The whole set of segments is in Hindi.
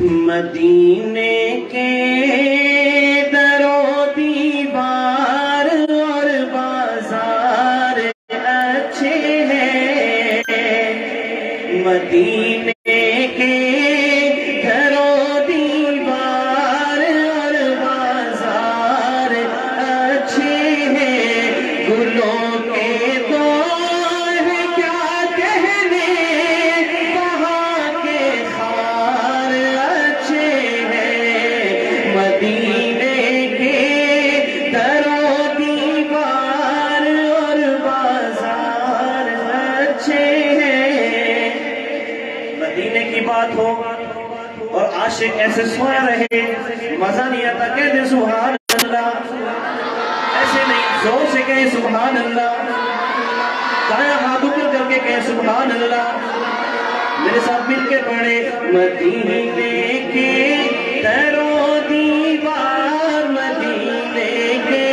मदीने के दरो दीवार और बाजार अच्छे हैं। मदीने के दरो दीवार और बाजार अच्छे हैं। गुलों के दौर क्या कहने, वहाँ के खार अच्छे हैं। मदीने के दरो दीवार और बाजार अच्छे हैं। मदीने की बात हो और आशिक ऐसे सोया रहे, मजा नहीं आता, कहते सुभान अल्लाह। ऐसे नहीं, जोर से कहे सुभान अल्लाह, दाया हाथ ऊपर करके कहे सुभान अल्लाह। मेरे साथ मिलके पढ़े, मदीने के दरो दीवार, मदीने के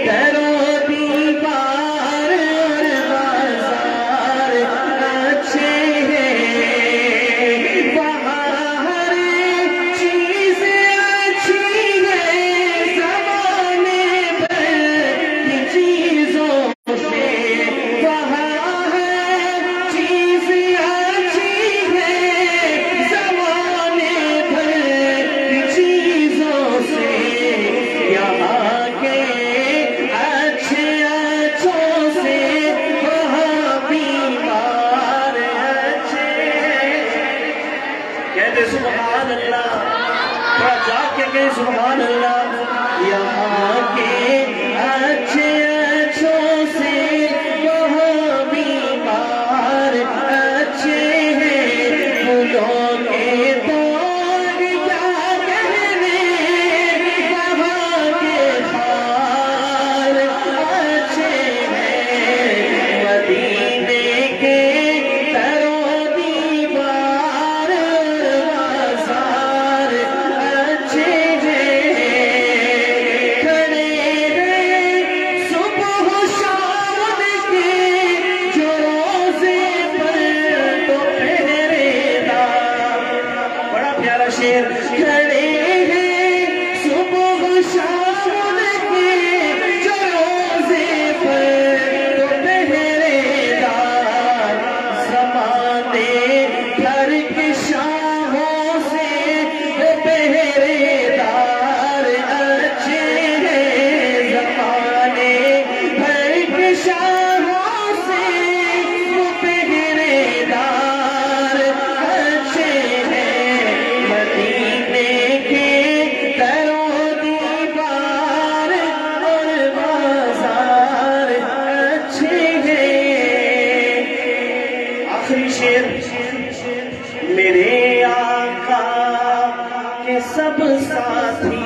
दरो दीवार और बाजार अच्छे हैं। वहाँ हर चीज अच्छी है, ज़माने भर की चीजों से। वहाँ हर चीज अच्छी है, ज़माने भर की चीजों से। यहाँ के अच्छे अच्छों से वहाँ बीमार अच्छे हैं। कहते सुभान अल्लाह, थोड़ा जाग के कहे सुभान अल्लाह। यहाँ के अच्छे अच्छों से वहाँ बीमार अच्छे हैं। फूलों के दौर क्या कहने, वहाँ के खार अच्छे हैं। मदीने के दरो दीवार बाजार अच्छे हैं। खड़े हैं सुबह शाम के जो रोज़े पर तो पहरेदार। बड़ा प्यारा शेर। खड़े हैं सुबह शाम के जो रोज़े पर तो पहरेदार। ज़माने भर के शाहों से वो पहरेदार अच्छे हैं। ज़माने भर के शाहों से वो पहरेदार अच्छे हैं। मदीने के दरो दीवार और बाजार अच्छे हैं। आखिरी शेर। मेरे आका के सब साथी